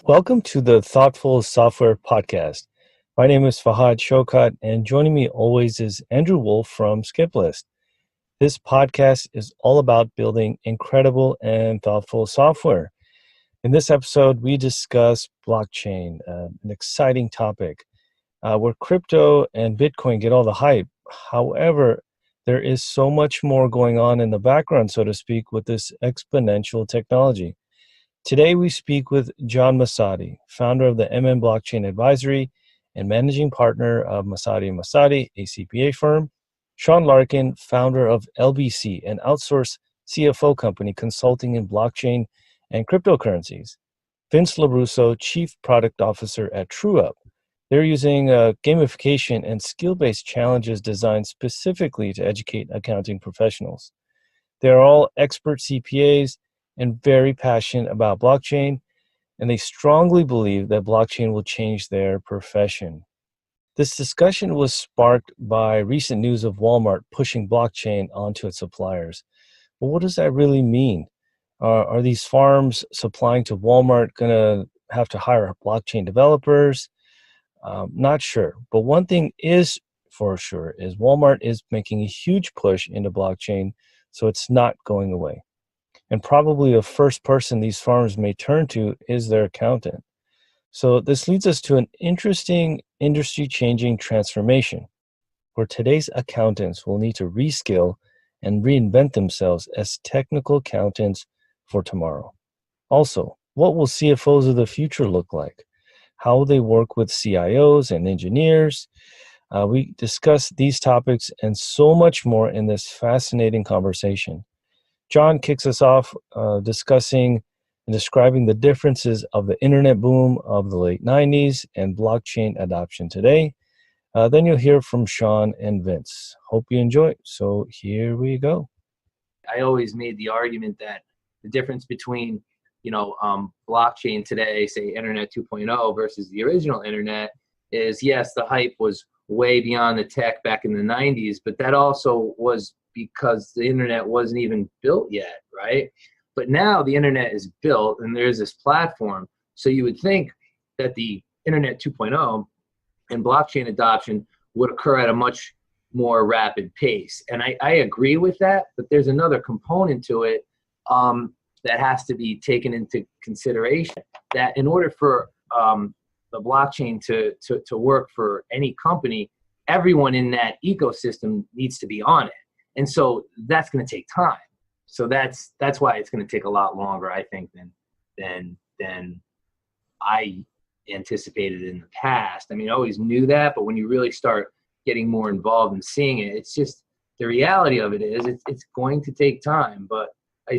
Welcome to the Thoughtful Software Podcast. My name is Fahad Shokat, and joining me always is Andrew Wolf from Skiplist. This podcast is all about building incredible and thoughtful software. In this episode, we discuss blockchain, an exciting topic where crypto and Bitcoin get all the hype. However, there is so much more going on in the background, so to speak, with this exponential technology. Today, we speak with John Masotti, founder of the MN Blockchain Advisory and managing partner of Masotti Masotti, a CPA firm, Sean Larkin, founder of LBC, an outsourced CFO company consulting in blockchain and cryptocurrencies, Vince LoRusso, chief product officer at TrueUp. They're using gamification and skill-based challenges designed specifically to educate accounting professionals. They're all expert CPAs and very passionate about blockchain, and they strongly believe that blockchain will change their profession. This discussion was sparked by recent news of Walmart pushing blockchain onto its suppliers. Well, what does that really mean? Are these farms supplying to Walmart going to have to hire blockchain developers? Not sure. But one thing is for sure is Walmart is making a huge push into blockchain, so it's not going away. And probably the first person these farms may turn to is their accountant. So this leads us to an interesting industry-changing transformation where today's accountants will need to reskill and reinvent themselves as technical accountants for tomorrow. Also, what will CFOs of the future look like? How will they work with CIOs and engineers? We discuss these topics and so much more in this fascinating conversation. John kicks us off discussing and describing the differences of the internet boom of the late 90s and blockchain adoption today. Then you'll hear from Sean and Vince. Hope you enjoy. So here we go. I always made the argument that the difference between, blockchain today, say Internet 2.0 versus the original Internet is, yes, the hype was way beyond the tech back in the 90s, but that also was because the internet wasn't even built yet, right? But now the internet is built and there's this platform. So you would think that the Internet 2.0 and blockchain adoption would occur at a much more rapid pace. And I agree with that, but there's another component to it that has to be taken into consideration, that in order for the blockchain to work for any company, everyone in that ecosystem needs to be on it. And so that's going to take time. So that's why it's going to take a lot longer, I think, than I anticipated in the past. I mean, I always knew that, but when you really start getting more involved and seeing it, it's just the reality of it is it's going to take time. But I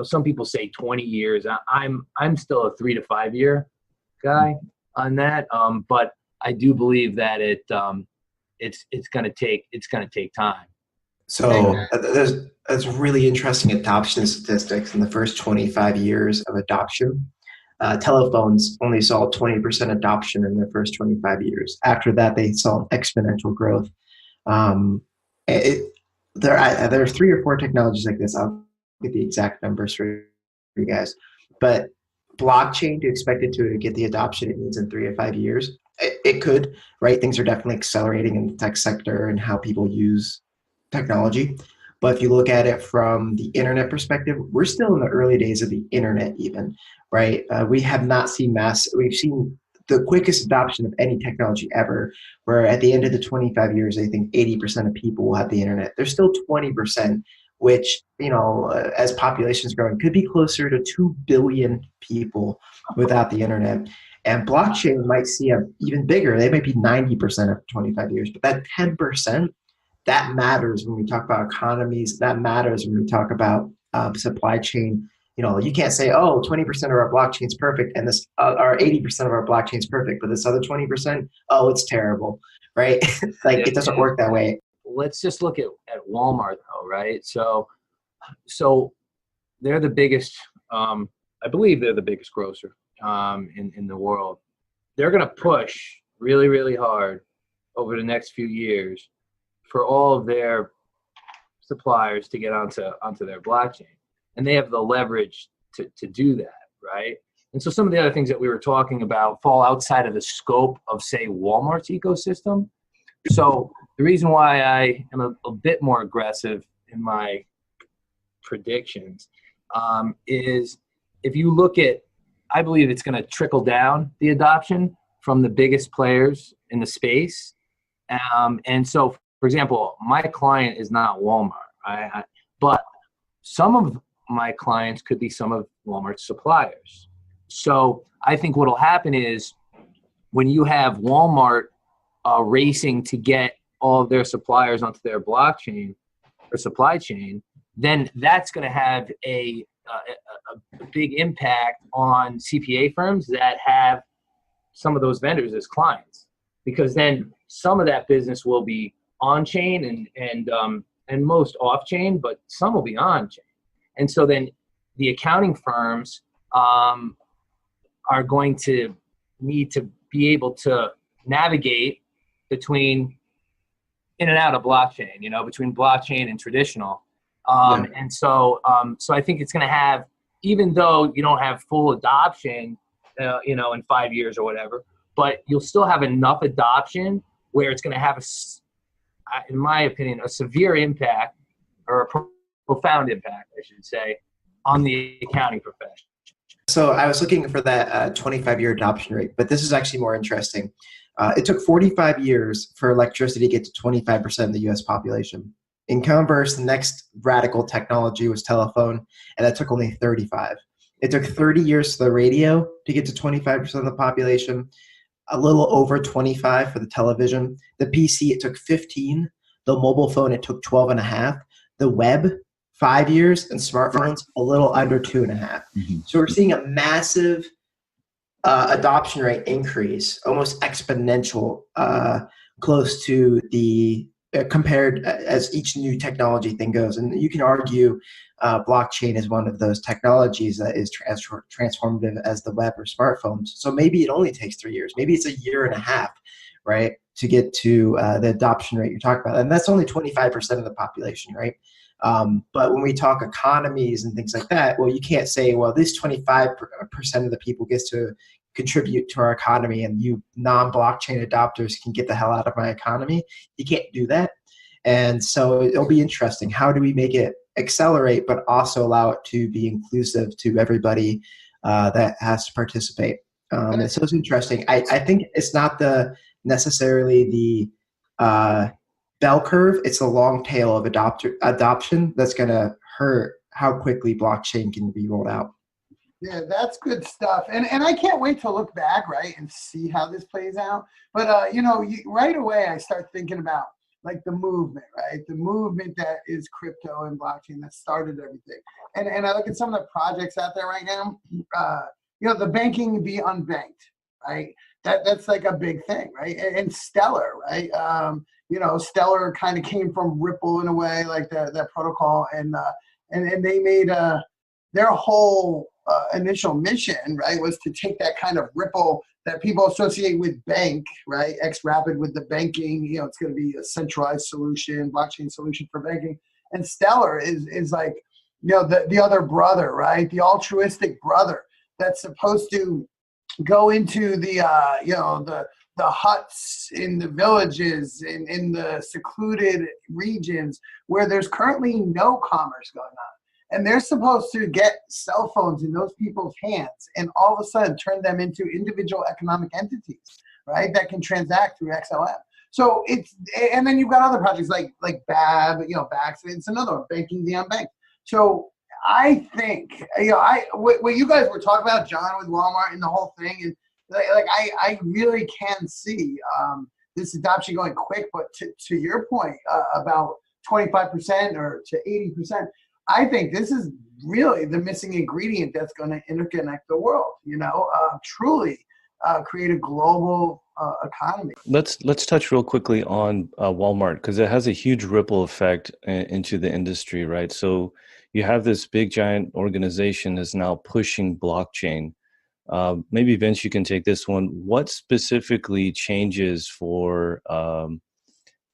some people say 20 years. I'm still a 3 to 5 year guy on that. But I do believe that it's going to take time. So there's really interesting adoption statistics in the first 25 years of adoption. Telephones only saw 20% adoption in the first 25 years. After that, they saw exponential growth. There are 3 or 4 technologies like this. I'll get the exact numbers for you guys. But blockchain, to expect it to get the adoption it needs in 3 or 5 years, it could, right? Things are definitely accelerating in the tech sector and how people use technology. But if you look at it from the internet perspective, we're still in the early days of the internet even, right? We have not seen we've seen the quickest adoption of any technology ever, where at the end of the 25 years, I think 80% of people will have the internet. There's still 20%, which, as population is growing, could be closer to 2 billion people without the internet. And blockchain might see even bigger. They might be 90% of 25 years, but that 10%, that matters when we talk about economies. That matters when we talk about supply chain. You can't say, 20% of our blockchain is perfect and this or 80% of our blockchain is perfect, but this other 20%, it's terrible, right? It doesn't work that way. Let's just look at Walmart though, right? So they're the biggest, I believe they're the biggest grocer in the world. They're going to push really, really hard over the next few years for all of their suppliers to get onto their blockchain. And they have the leverage to do that, right? And so some of the other things that we were talking about fall outside of the scope of, say, Walmart's ecosystem. So the reason why I am a bit more aggressive in my predictions is if you look at, I believe it's going to trickle down the adoption from the biggest players in the space. And so, for example, my client is not Walmart, right? But some of my clients could be some of Walmart's suppliers. So I think what will happen is when you have Walmart racing to get all of their suppliers onto their blockchain or supply chain, then that's going to have a big impact on CPA firms that have some of those vendors as clients, because then some of that business will be on chain and most off chain, but some will be on chain. And so then the accounting firms are going to need to be able to navigate between in and out of blockchain, between blockchain and traditional. And so I think it's going to have, even though you don't have full adoption, in 5 years or whatever, but you'll still have enough adoption where it's going to have, in my opinion, a severe impact, or a profound impact, I should say, on the accounting profession. So I was looking for that 25-year adoption rate, but this is actually more interesting. It took 45 years for electricity to get to 25% of the U.S. population. In converse, the next radical technology was telephone, and that took only 35. It took 30 years for the radio to get to 25% of the population, a little over 25 for the television. The PC, it took 15. The mobile phone, it took 12 and a half. The web, 5 years, and smartphones, a little under 2.5. Mm-hmm. So we're seeing a massive adoption rate increase, almost exponential, close to the compared as each new technology thing goes. And you can argue blockchain is one of those technologies that is as transformative as the web or smartphones. So maybe it only takes 3 years. Maybe it's a year and a half, right, to get to the adoption rate you're talking about. And that's only 25% of the population, right? But when we talk economies and things like that, well, you can't say, well, this 25% of the people gets to contribute to our economy and you non-blockchain adopters can get the hell out of my economy. You can't do that. And so it'll be interesting. How do we make it accelerate, but also allow it to be inclusive to everybody that has to participate? So it's interesting. I think it's not necessarily the bell curve. It's the long tail of adoption that's going to hurt how quickly blockchain can be rolled out. Yeah, that's good stuff. And I can't wait to look back, right, and see how this plays out. But, right away I start thinking about, like, the movement, right? The movement that is crypto and blockchain that started everything. And I look at some of the projects out there right now, the banking be unbanked, right? That's like a big thing, right? And Stellar, right? Stellar kind of came from Ripple in a way, like that protocol. And they made their whole initial mission, right, was to take that kind of Ripple that people associate with bank, right, X-Rapid with the banking, it's going to be a centralized solution, blockchain solution for banking. And Stellar is like, the other brother, right, the altruistic brother that's supposed to go into the huts in the villages, in the secluded regions where there's currently no commerce going on. And they're supposed to get cell phones in those people's hands and all of a sudden turn them into individual economic entities, right, that can transact through XLM. So and then you've got other projects like BAB, BAX, it's another one, banking the unbanked. So I think, what you guys were talking about, John, with Walmart and the whole thing, and I really can see this adoption going quick. But to your point about 25% or to 80%, I think this is really the missing ingredient that's going to interconnect the world, truly create a global economy. Let's touch real quickly on Walmart, because it has a huge ripple effect into the industry, right? So you have this big giant organization that's now pushing blockchain. Maybe Vince, you can take this one. What specifically changes for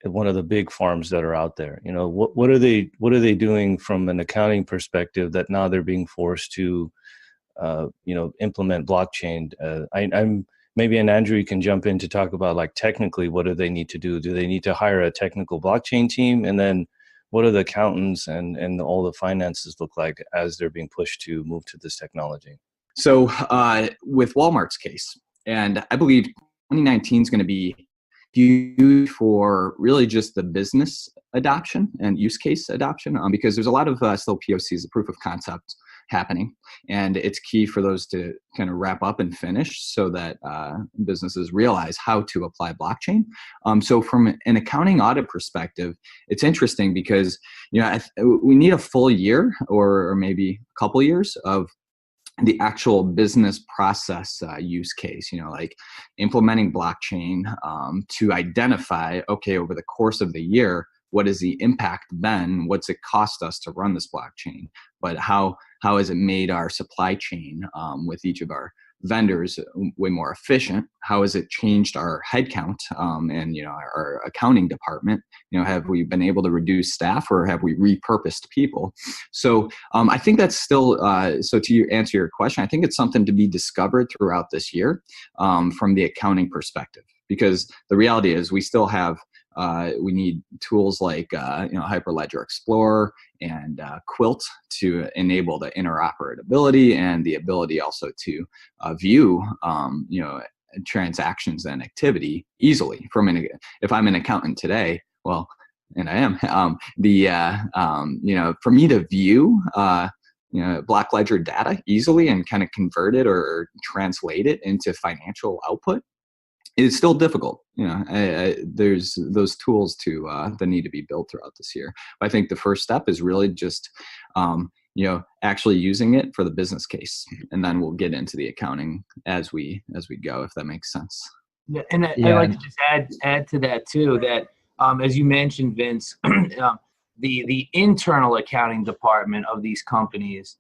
one of the big farms that are out there? What are they doing from an accounting perspective that now they're being forced to implement blockchain? I'm maybe, and Andrew, you can jump in to talk about like technically, what do they need to do? Do they need to hire a technical blockchain team? And then what are the accountants and all the finances look like as they're being pushed to move to this technology? So with Walmart's case, and I believe 2019 is going to be viewed for really just the business adoption and use case adoption, because there's a lot of still POCs, the proof of concept, happening, and it's key for those to kind of wrap up and finish so that businesses realize how to apply blockchain. So from an accounting audit perspective, it's interesting because we need a full year or maybe a couple years of the actual business process use case, like implementing blockchain to identify, okay, over the course of the year, what has the impact been? What's it cost us to run this blockchain? But how has it made our supply chain with each of our vendors way more efficient? How has it changed our headcount and our accounting department? Have we been able to reduce staff, or have we repurposed people? So I think that's still so to answer your question, I think it's something to be discovered throughout this year from the accounting perspective, because the reality is we still have we need tools like Hyperledger Explorer and Quilt to enable the interoperability and the ability also to view transactions and activity easily if I'm an accountant today, well, and I am, for me to view Black Ledger data easily and kind of convert it or translate it into financial output, it's still difficult. There's those tools that need to be built throughout this year. But I think the first step is really just, actually using it for the business case, and then we'll get into the accounting as we go, if that makes sense. Yeah, and I'd like to just add to that too. That as you mentioned, Vince, the internal accounting department of these companies,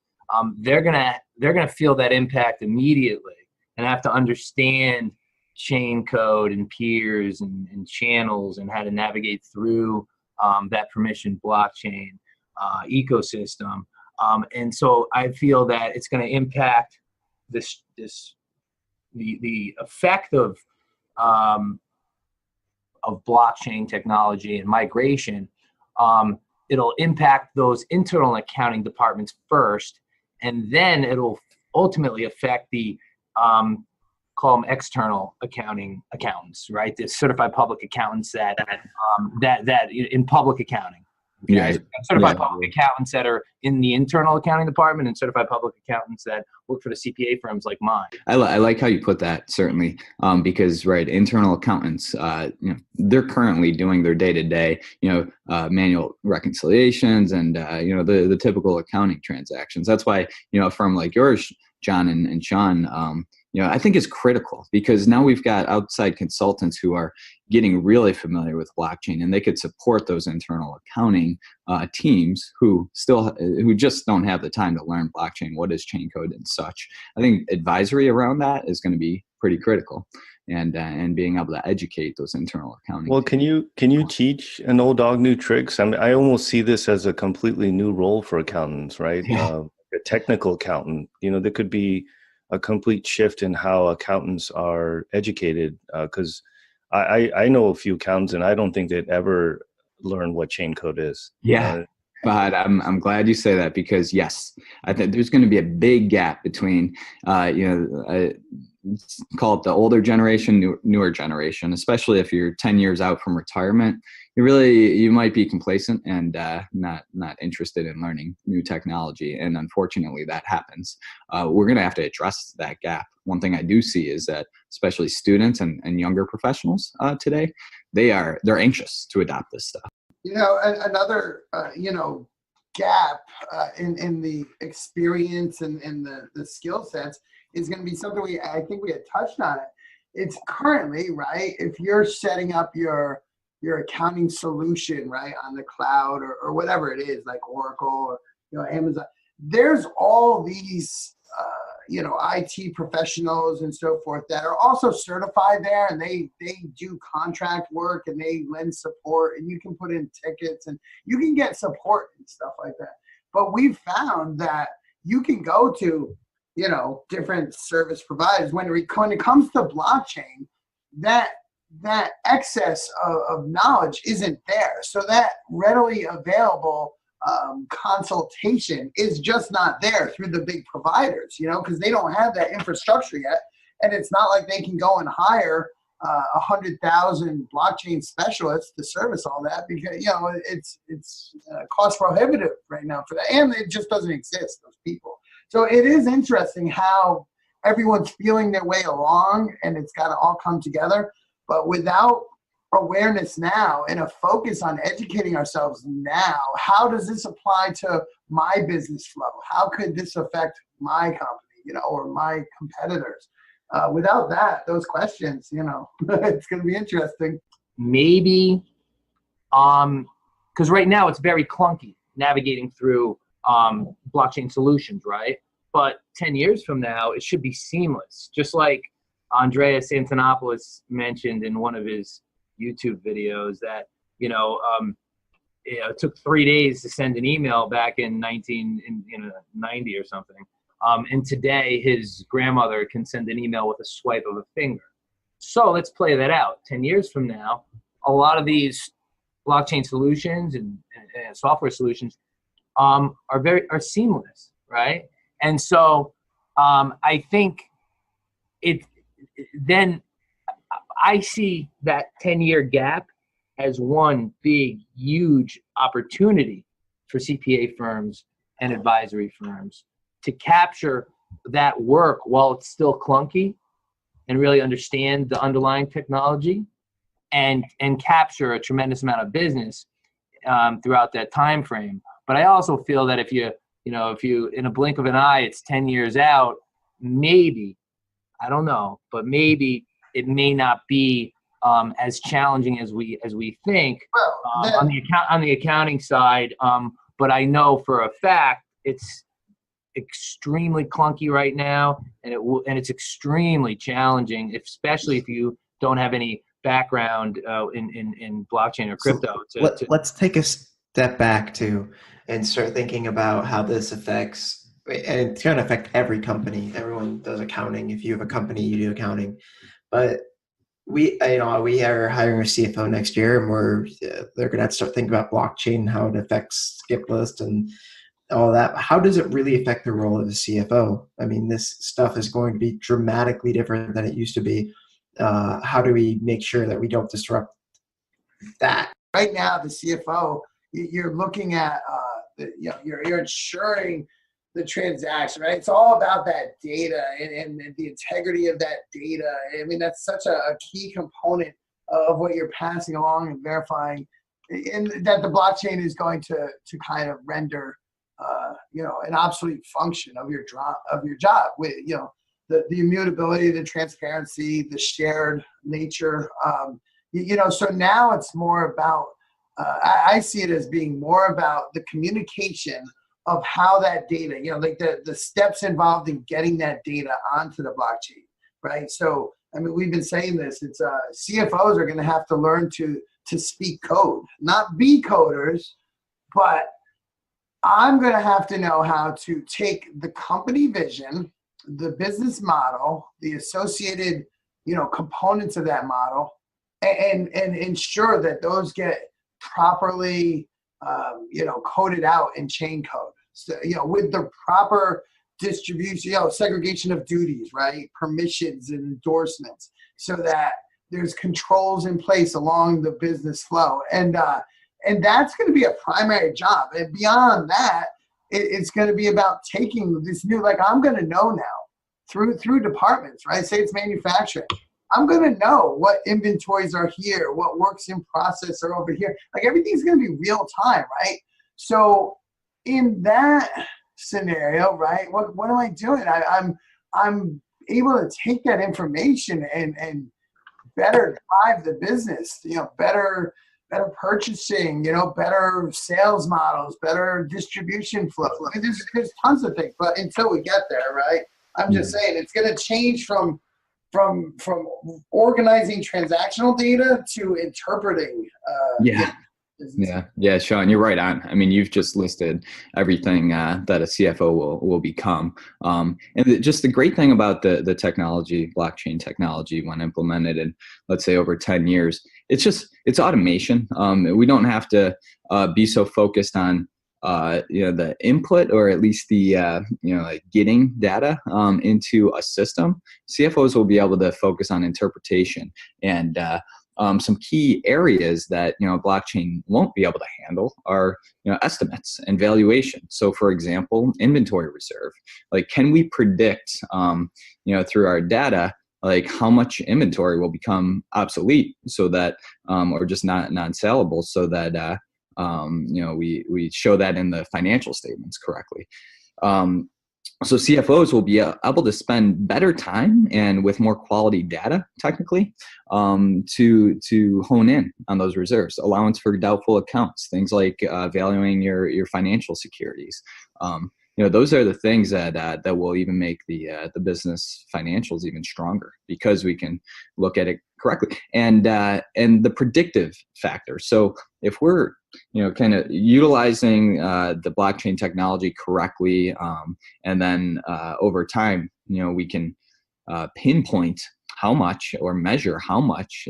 they're gonna feel that impact immediately and have to understand chain code and peers and channels and how to navigate through that permission blockchain ecosystem. And so I feel that it's going to impact the effect of blockchain technology and migration. It'll impact those internal accounting departments first, and then it'll ultimately affect the call them external accountants, right? The certified public accountants that in public accounting. Okay? Yeah. Certified public accountants that are in the internal accounting department, and certified public accountants that work for the CPA firms like mine. I like how you put that, certainly, because internal accountants, they're currently doing their day-to-day, manual reconciliations and the typical accounting transactions. That's why a firm like yours, John and Sean, I think is critical, because now we've got outside consultants who are getting really familiar with blockchain, and they could support those internal accounting teams who just don't have the time to learn blockchain, what is chain code and such. I think advisory around that is going to be pretty critical, and being able to educate those internal accounting. Well, can you teach an old dog new tricks? I mean, I almost see this as a completely new role for accountants, right? Yeah. A technical accountant, there could be a complete shift in how accountants are educated, because I know a few accountants, and I don't think they'd ever learn what chain code is. Yeah, but I'm glad you say that, because yes, I think there's going to be a big gap between call it the older generation, newer generation, especially if you're 10 years out from retirement. You might be complacent and not interested in learning new technology. And unfortunately that happens. We're going to have to address that gap. One thing I do see is that especially students and younger professionals today, they're anxious to adopt this stuff. Another, gap in the experience and the skill sets is going to be something I think we had touched on it. It's currently, right, if you're setting up your accounting solution, right, on the cloud or whatever it is, like Oracle or Amazon, there's all these IT professionals and so forth that are also certified there, and they do contract work and they lend support, and you can put in tickets and you can get support and stuff like that. But we've found that you can go to different service providers. When it comes to blockchain, that excess of knowledge isn't there. So that readily available consultation is just not there through the big providers, because they don't have that infrastructure yet. And it's not like they can go and hire 100,000 blockchain specialists to service all that, because it's cost prohibitive right now for that, and it just doesn't exist, those people. So it is interesting how everyone's feeling their way along, and it's got to all come together. But without awareness now and a focus on educating ourselves now, how does this apply to my business flow? How could this affect my company, or my competitors? Without those questions, it's going to be interesting. Maybe, because right now it's very clunky navigating through blockchain solutions, right? But 10 years from now, it should be seamless. Just like Andreas Antonopoulos mentioned in one of his YouTube videos that, it took 3 days to send an email back in 1990 or something. And today his grandmother can send an email with a swipe of a finger. So let's play that out. 10 years from now, a lot of these blockchain solutions and software solutions are seamless, right? And so I think then I see that 10-year gap as one big, huge opportunity for CPA firms and advisory firms to capture that work while it's still clunky and really understand the underlying technology and capture a tremendous amount of business throughout that time frame. But I also feel that if you in a blink of an eye, it's 10 years out, maybe, I don't know, but maybe it may not be as challenging as we think on the accounting side. But I know for a fact it's extremely clunky right now, and it's extremely challenging, especially if you don't have any background in blockchain or crypto. Let's take a step back and start thinking about how this affects, and it's going to affect every company. Everyone does accounting. If you have a company, you do accounting. But we are hiring a CFO next year, and they're going to have to start thinking about blockchain, how it affects skip list and all that. How does it really affect the role of the CFO? I mean, this stuff is going to be dramatically different than it used to be. How do we make sure that we don't disrupt that? Right now, the CFO, you're looking at, you're ensuring the transaction, right? It's all about that data and the integrity of that data. I mean, that's such a key component of what you're passing along and verifying, and that the blockchain is going to kind of render, an obsolete function of your job with, the immutability, the transparency, the shared nature. So now it's more about, I see it as being more about the communication of how that data, like the steps involved in getting that data onto the blockchain, right? So, I mean, we've been saying this, it's CFOs are going to have to learn to speak code, not be coders, but I'm going to have to know how to take the company vision, the business model, the associated, components of that model, and ensure that those get properly, coded out in chain code. So, with the proper distribution, segregation of duties, right? Permissions and endorsements, so that there's controls in place along the business flow. And that's going to be a primary job. And beyond that, it's going to be about taking this new, like I'm going to know now through departments, right? Say it's manufacturing. I'm going to know what inventories are here, what works in process are over here. Like everything's going to be real time, right? So in that scenario, right, what am I doing? I'm able to take that information and better drive the business, better purchasing, better sales models, better distribution flow. I mean, there's tons of things, but until we get there, right, I'm just saying it's going to change from organizing transactional data to interpreting Yeah, Sean, you're right on. I mean, you've just listed everything that a CFO will become. Just the great thing about the technology, blockchain technology, when implemented in, let's say, over 10 years, it's automation. We don't have to be so focused on the input, or at least the like getting data into a system. CFOs will be able to focus on interpretation and some key areas that blockchain won't be able to handle are estimates and valuation. So, for example, inventory reserve. Like, can we predict through our data like how much inventory will become obsolete, so that or just not non-sellable, so that we show that in the financial statements correctly. So CFOs will be able to spend better time and with more quality data, technically, to hone in on those reserves. Allowance for doubtful accounts, things like valuing your financial securities. Those are the things that will even make the business financials even stronger, because we can look at it correctly. And the predictive factor. So if we're kind of utilizing the blockchain technology correctly, and then over time, we can pinpoint how much, or measure how much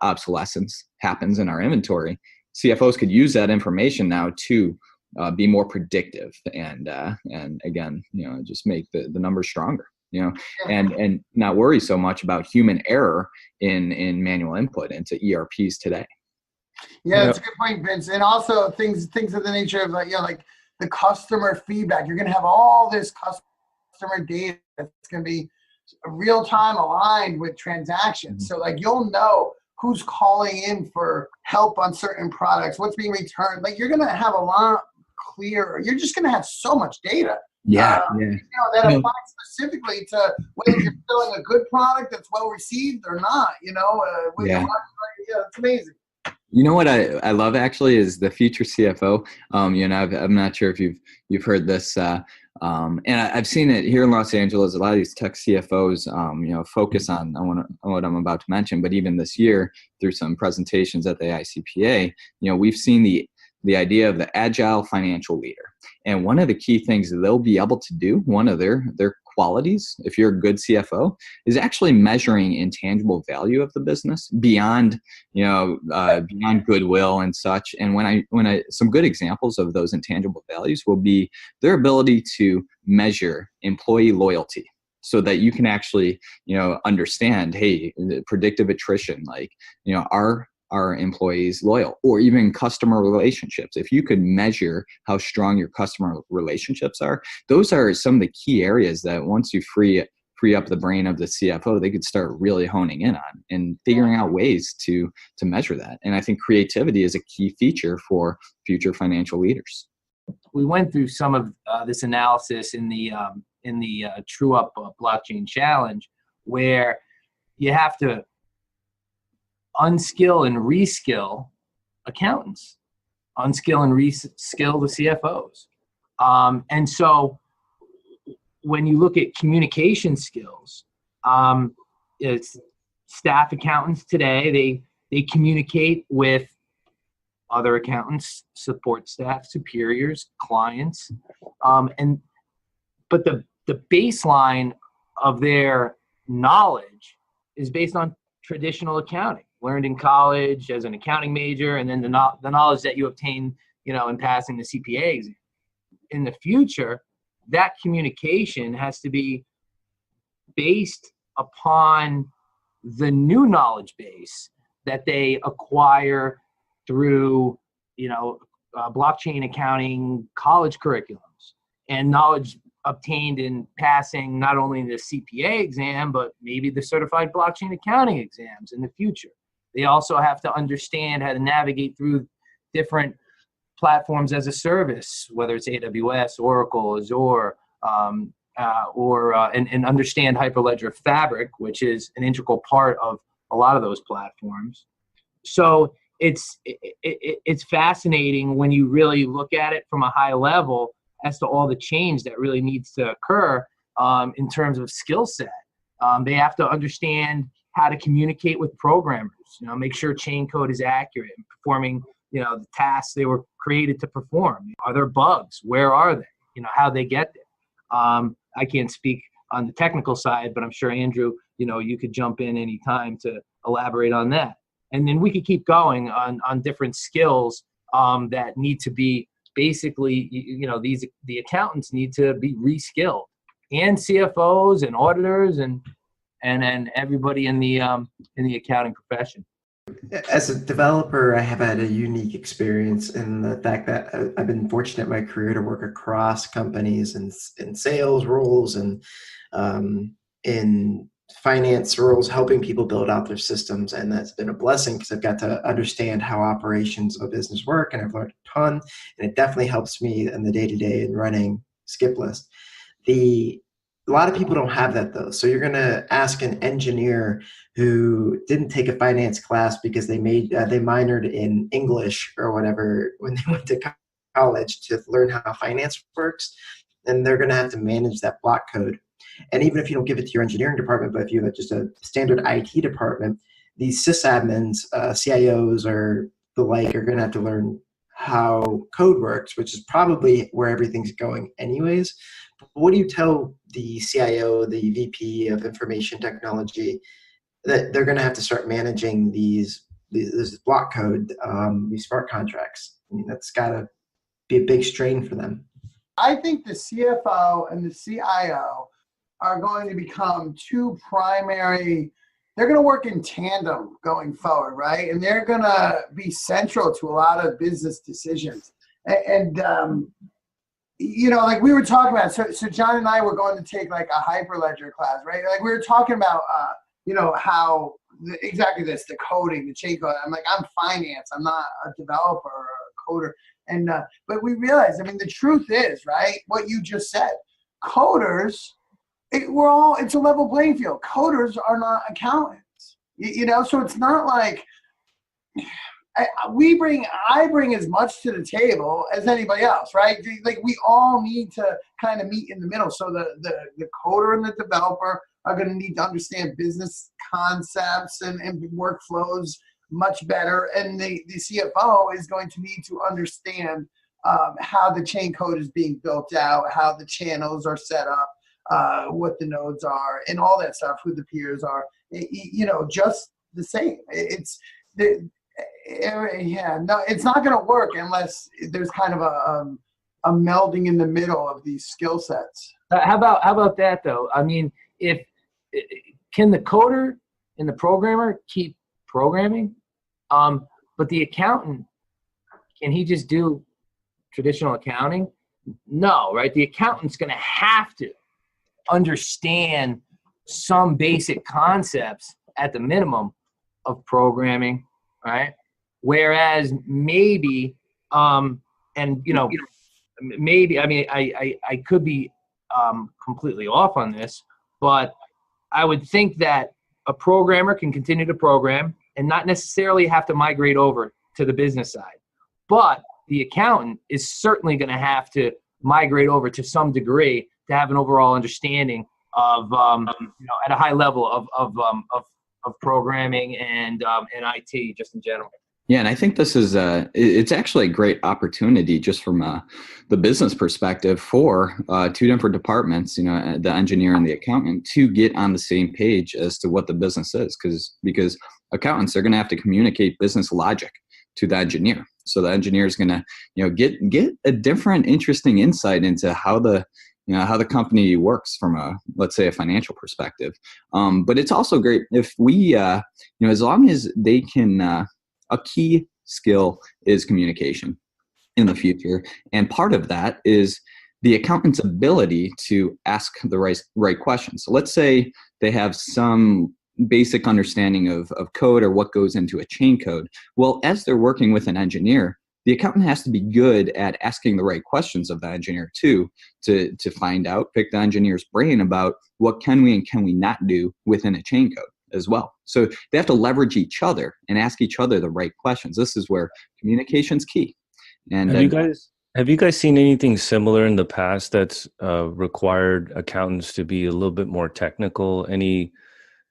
obsolescence happens in our inventory. CFOs could use that information now to be more predictive, and again, just make the numbers stronger, and not worry so much about human error in manual input into ERPs today. Yeah, that's a good point, Vince. And also things of the nature of like the customer feedback. You're going to have all this customer data that's going to be real time aligned with transactions. So like you'll know who's calling in for help on certain products, what's being returned. Like you're going to have a lot clearer. You're just going to have so much data. That applies specifically to whether you're selling a good product that's well received or not. It's amazing. You know what I love actually is the future CFO. I'm not sure if you've heard this, and I've seen it here in Los Angeles. A lot of these tech CFOs, focus on what I'm about to mention. But even this year, through some presentations at the ICPA, we've seen the idea of the agile financial leader. And one of the key things that they'll be able to do, one of their qualities, if you're a good CFO, is actually measuring intangible value of the business beyond goodwill and such. And when some good examples of those intangible values will be their ability to measure employee loyalty, so that you can actually understand, hey, predictive attrition, like are employees loyal, or even customer relationships. If you could measure how strong your customer relationships are, those are some of the key areas that once you free up the brain of the CFO, they could start really honing in on and figuring out ways to measure that. And I think creativity is a key feature for future financial leaders. We went through some of this analysis in the TrueUp blockchain challenge, where you have to unskill and reskill accountants, unskill and reskill the CFOs. And so when you look at communication skills, it's staff accountants today, they communicate with other accountants, support staff, superiors, clients. But the baseline of their knowledge is based on traditional accounting, learned in college as an accounting major, and then the knowledge that you obtain, in passing the CPA exam. In the future, that communication has to be based upon the new knowledge base that they acquire through, blockchain accounting college curriculums, and knowledge obtained in passing not only the CPA exam, but maybe the certified blockchain accounting exams in the future. They also have to understand how to navigate through different platforms as a service, whether it's AWS, Oracle, Azure, and understand Hyperledger Fabric, which is an integral part of a lot of those platforms. So it's fascinating when you really look at it from a high level as to all the change that really needs to occur in terms of skill set. They have to understand how to communicate with programmers, make sure chain code is accurate and performing, the tasks they were created to perform. Are there bugs? Where are they? How they get there. I can't speak on the technical side, but I'm sure Andrew, you could jump in anytime to elaborate on that. And then we could keep going on different skills that need to be basically, the accountants need to be reskilled, and CFOs and auditors and everybody in the accounting profession. As a developer, I have had a unique experience in the fact that I've been fortunate in my career to work across companies and in sales roles and in finance roles, helping people build out their systems. And that's been a blessing because I've got to understand how operations of a business work, and I've learned a ton. And it definitely helps me in the day-to-day in running Skiplist. A lot of people don't have that though. So you're going to ask an engineer who didn't take a finance class because they minored in English or whatever when they went to college to learn how finance works, and they're going to have to manage that block code. And even if you don't give it to your engineering department, but if you have just a standard IT department, these sysadmins, CIOs or the like are going to have to learn how code works, which is probably where everything's going anyways. What do you tell the CIO, the VP of information technology, that they're going to have to start managing this block code, these smart contracts? I mean, that's got to be a big strain for them. I think the CFO and the CIO are going to become two primary. They're going to work in tandem going forward, right? And they're going to be central to a lot of business decisions. And like we were talking about, so John and I were going to take like a Hyperledger class, right? Like we were talking about, how exactly this, the coding, the chain code. I'm like, I'm finance. I'm not a developer or a coder. And, but we realized, the truth is, right, what you just said, coders, it's a level playing field. Coders are not accountants, so it's not like I bring as much to the table as anybody else, right? Like we all need to kind of meet in the middle. So the coder and the developer are going to need to understand business concepts and workflows much better. And the CFO is going to need to understand how the chain code is being built out, how the channels are set up, what the nodes are, and all that stuff, who the peers are, just the same. It's not going to work unless there's kind of a melding in the middle of these skill sets. How about that though? Can the coder and the programmer keep programming? But the accountant, can he just do traditional accounting? No, right? The accountant's going to have to understand some basic concepts at the minimum of programming, right? Whereas maybe, maybe, I could be completely off on this, but I would think that a programmer can continue to program and not necessarily have to migrate over to the business side. But the accountant is certainly going to have to migrate over to some degree to have an overall understanding of, at a high level of programming and IT just in general. Yeah, and I think this is it's actually a great opportunity just from the business perspective for two different departments, the engineer and the accountant, to get on the same page as to what the business is, because accountants are going to have to communicate business logic to the engineer. So the engineer is going to get a different, interesting insight into how the company works from let's say a financial perspective. But it's also great if we as long as they can. A key skill is communication in the future. And part of that is the accountant's ability to ask the right questions. So let's say they have some basic understanding of code or what goes into a chain code. Well, as they're working with an engineer, the accountant has to be good at asking the right questions of the engineer too, to find out, pick the engineer's brain about what can we and can we not do within a chain code as well. So they have to leverage each other and ask each other the right questions. This is where communication's key. And have you guys seen anything similar in the past that's required accountants to be a little bit more technical? Any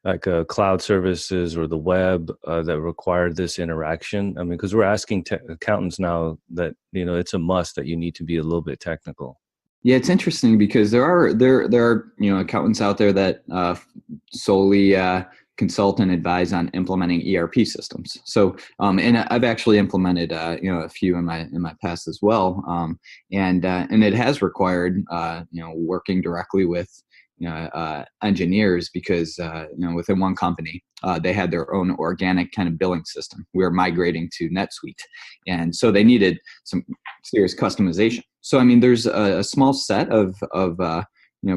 like cloud services or the web that require this interaction? I mean, because we're asking accountants now that, it's a must that you need to be a little bit technical. Yeah, it's interesting because there are accountants out there that solely consult and advise on implementing ERP systems. So, and I've actually implemented a few in my past as well, and it has required working directly with engineers because within one company they had their own organic kind of billing system. We were migrating to NetSuite, and so they needed some serious customization. So I mean, there's a small set of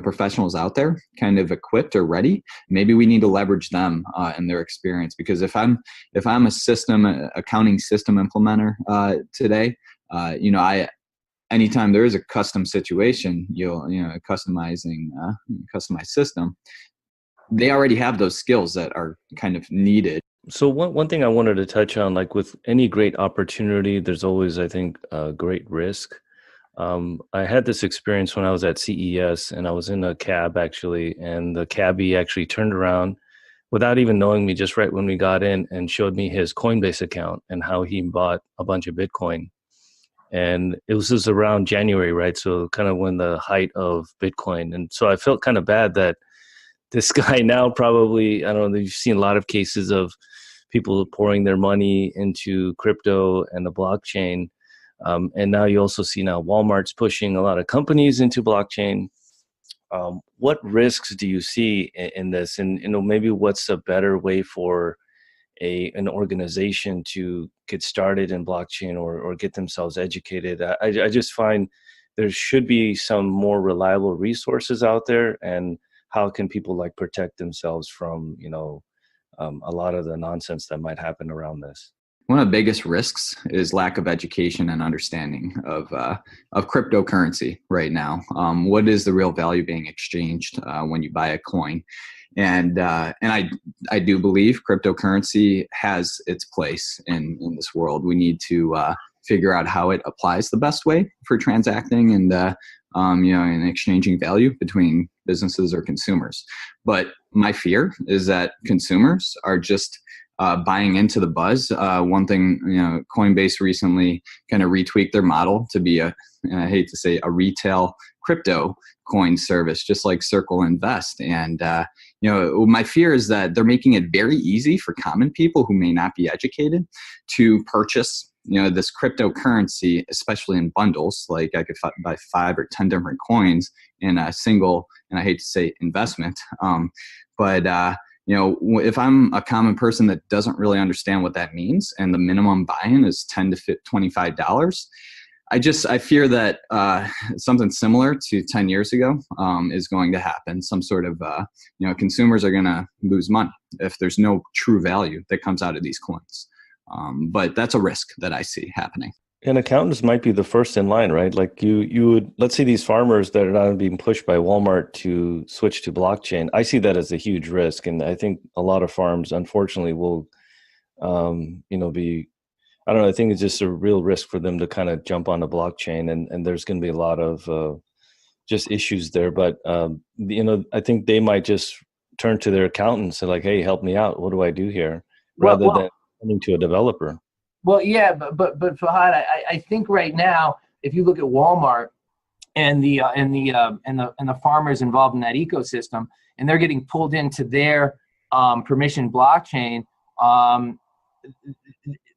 professionals out there kind of equipped or ready. Maybe we need to leverage them and their experience, because if I'm a accounting system implementer today, anytime there is a custom situation, customized system, they already have those skills that are kind of needed. So one thing I wanted to touch on, like with any great opportunity, there's always, I think, a great risk. I had this experience when I was at CES, and I was in a cab actually, and the cabbie actually turned around without even knowing me just right when we got in and showed me his Coinbase account and how he bought a bunch of Bitcoin. And it was just around January, right? So kind of when the height of Bitcoin. And so I felt kind of bad that this guy now probably, I don't know, you've seen a lot of cases of people pouring their money into crypto and the blockchain. And now you also see now Walmart's pushing a lot of companies into blockchain. What risks do you see in this? And maybe what's a better way for an organization to get started in blockchain or get themselves educated? I just find there should be some more reliable resources out there. And how can people like protect themselves from a lot of the nonsense that might happen around this? One of the biggest risks is lack of education and understanding of cryptocurrency right now. What is the real value being exchanged when you buy a coin? And I do believe cryptocurrency has its place in this world. We need to figure out how it applies the best way for transacting and exchanging value between businesses or consumers. But my fear is that consumers are just buying into the buzz. One thing, Coinbase recently kind of retweaked their model to be I hate to say, a retail crypto coin service, just like Circle Invest. And, my fear is that they're making it very easy for common people who may not be educated to purchase, this cryptocurrency, especially in bundles. Like I could buy 5 or 10 different coins in a single, and I hate to say investment. If I'm a common person that doesn't really understand what that means, and the minimum buy-in is $10 to $25, I fear that something similar to 10 years ago is going to happen. Some sort of, consumers are going to lose money if there's no true value that comes out of these coins. But that's a risk that I see happening. And accountants might be the first in line, right? Like you would, let's say these farmers that are not being pushed by Walmart to switch to blockchain. I see that as a huge risk. And I think a lot of farms, unfortunately, will, I don't know, I think it's just a real risk for them to kind of jump on the blockchain, and there's going to be a lot of just issues there. But, I think they might just turn to their accountants and like, hey, help me out. What do I do here? Rather than coming to a developer. Well, yeah, but Fahad, I think right now, if you look at Walmart and the farmers involved in that ecosystem, and they're getting pulled into their permission blockchain,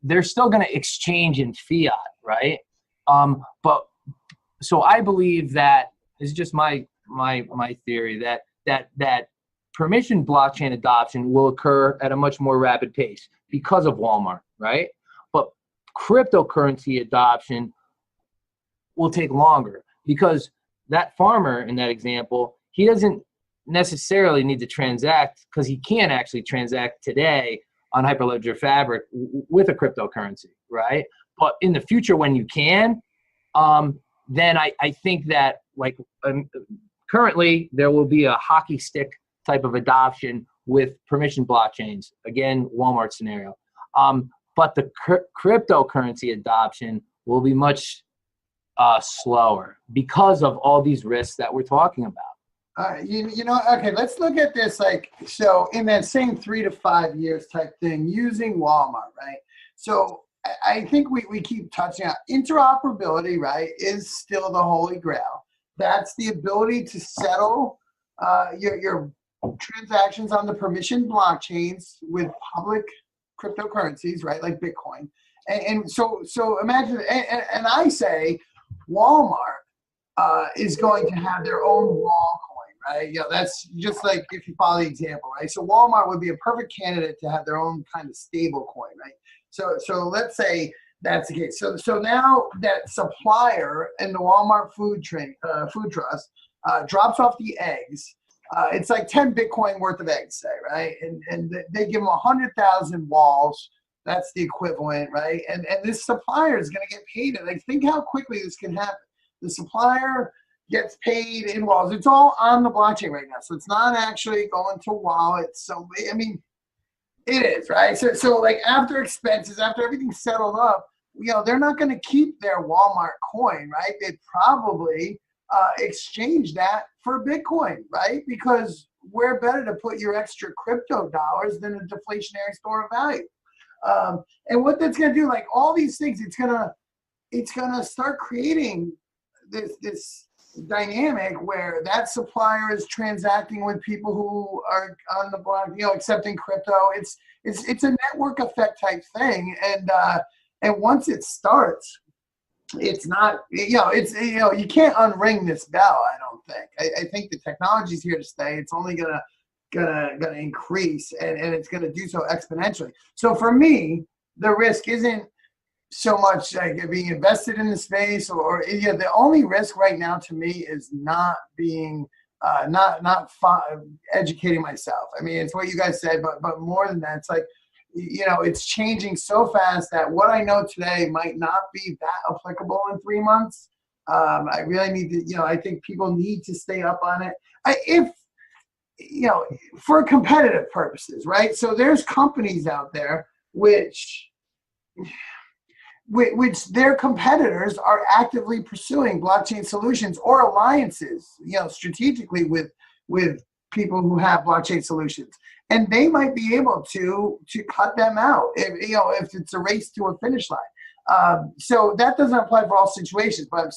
they're still going to exchange in fiat, right? But so I believe that this is just my theory that permission blockchain adoption will occur at a much more rapid pace because of Walmart, right? But cryptocurrency adoption will take longer because that farmer in that example, he doesn't necessarily need to transact, because he can't actually transact today on Hyperledger Fabric with a cryptocurrency, right? But in the future, when you can, then I think that currently there will be a hockey stick type of adoption with permission blockchains. Again, Walmart scenario. But the cryptocurrency adoption will be much slower because of all these risks that we're talking about. You know, okay, let's look at this so in that same 3 to 5 years type thing using Walmart, right? So I think we keep touching on interoperability, right, is still the holy grail. That's the ability to settle your transactions on the permissioned blockchains with public cryptocurrencies, right, like Bitcoin. And so imagine, and I say Walmart is going to have their own wall coin, right? You know, that's just like if you follow the example, right? So Walmart would be a perfect candidate to have their own kind of stable coin, right? So let's say that's the case. So now that supplier in the Walmart food trust drops off the eggs. It's like 10 Bitcoin worth of eggs, say, right? And they give them 100,000 walls. That's the equivalent, right? And this supplier is going to get paid. Like, think how quickly this can happen. The supplier gets paid in walls. It's all on the blockchain right now. So it's not actually going to wallets. So, I mean, it is, right? So like after expenses, after everything's settled up, you know, they're not going to keep their Walmart coin, right? They'd probably exchange that for Bitcoin, right? Because where better to put your extra crypto dollars than a deflationary store of value? And what that's going to do, like all these things, it's gonna start creating this dynamic where that supplier is transacting with people who are on the block, you know, accepting crypto. It's a network effect type thing, and once it starts, it's not, you know, you can't unring this bell. I don't think. I think the technology is here to stay. It's only gonna increase, and it's gonna do so exponentially. So for me, the risk isn't so much like being invested in the space, or the only risk right now to me is not being educating myself. I mean, it's what you guys said, but more than that, it's like, you know, it's changing so fast that what I know today might not be that applicable in 3 months. I really need to, you know, I think people need to stay up on it. If you know, for competitive purposes, right? So there's companies out there which their competitors are actively pursuing blockchain solutions or alliances, you know, strategically with people who have blockchain solutions, and they might be able to cut them out if it's a race to a finish line. So that doesn't apply for all situations, but I'm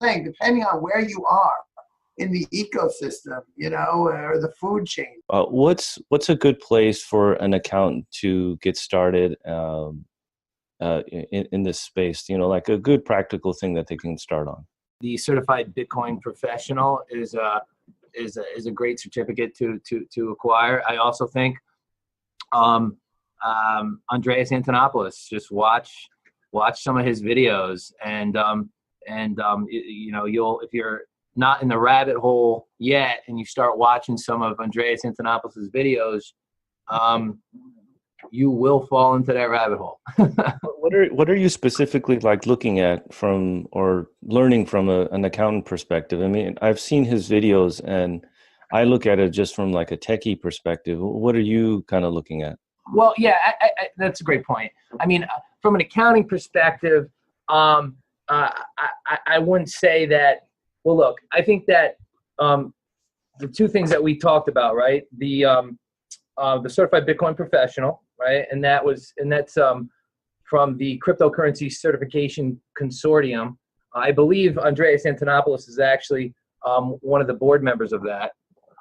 saying depending on where you are in the ecosystem, you know, or the food chain. What's a good place for an accountant to get started in this space? You know, like a good practical thing that they can start on. The certified Bitcoin professional is a great certificate to acquire. I also think Andreas Antonopoulos, just watch some of his videos, and you know, if you're not in the rabbit hole yet and you start watching some of Andreas Antonopoulos' videos, you will fall into that rabbit hole. What are you specifically like looking at from or learning from an accountant perspective? I mean, I've seen his videos and I look at it just from like a techie perspective. What are you kind of looking at? Well, yeah, that's a great point. I mean, from an accounting perspective, I wouldn't say that. Well, look, I think that the two things that we talked about, right? The certified Bitcoin professional, right, and that's from the Cryptocurrency Certification Consortium. I believe Andreas Antonopoulos is actually one of the board members of that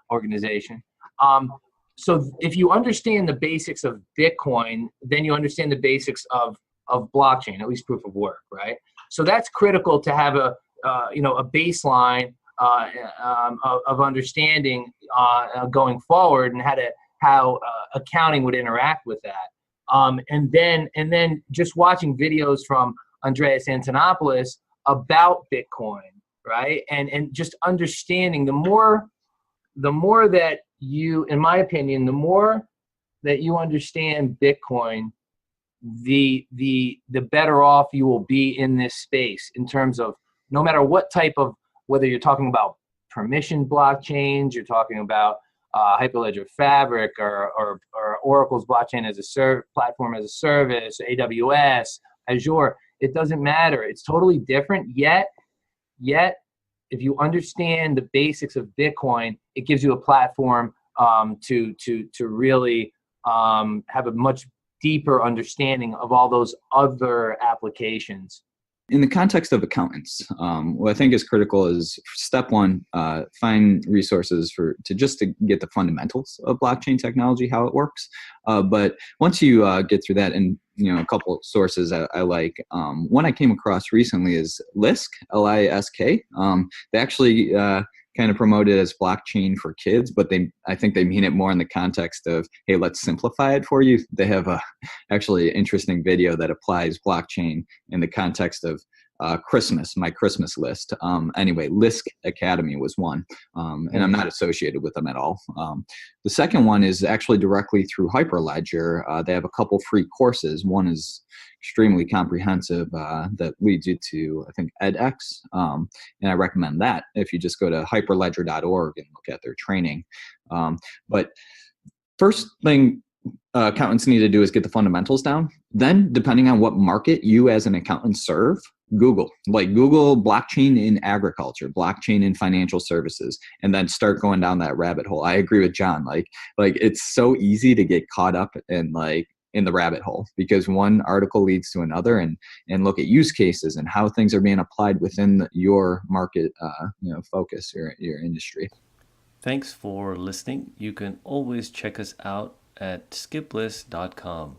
organization. So if you understand the basics of Bitcoin, then you understand the basics of blockchain, at least proof of work, right? So that's critical to have a baseline of understanding going forward, and how accounting would interact with that. And then just watching videos from Andreas Antonopoulos about Bitcoin, right? And just understanding the more that you, in my opinion, the more that you understand Bitcoin, the better off you will be in this space in terms of no matter what type of, whether you're talking about permission blockchains, you're talking about Hyperledger Fabric or Oracle's blockchain as a platform as a service, AWS, Azure, it doesn't matter. It's totally different, yet if you understand the basics of Bitcoin, it gives you a platform to really have a much deeper understanding of all those other applications. In the context of accountants, what I think is critical is step one, find resources to get the fundamentals of blockchain technology, how it works. But once you get through that, and a couple of sources I like, one I came across recently is Lisk, L-I-S-K. They actually kind of promote it as blockchain for kids, but I think they mean it more in the context of, hey, let's simplify it for you. They have actually an interesting video that applies blockchain in the context of Christmas, my Christmas list. Anyway, Lisk Academy was one, and I'm not associated with them at all. The second one is actually directly through Hyperledger. They have a couple free courses. One is extremely comprehensive that leads you to, I think, edX, and I recommend that if you just go to hyperledger.org and look at their training. But first thing accountants need to do is get the fundamentals down. Then, depending on what market you as an accountant serve, Google blockchain in agriculture, blockchain in financial services, and then start going down that rabbit hole. I agree with John. Like it's so easy to get caught up in the rabbit hole because one article leads to another, and look at use cases and how things are being applied within your market, focus, your industry. Thanks for listening. You can always check us out at skiplist.com.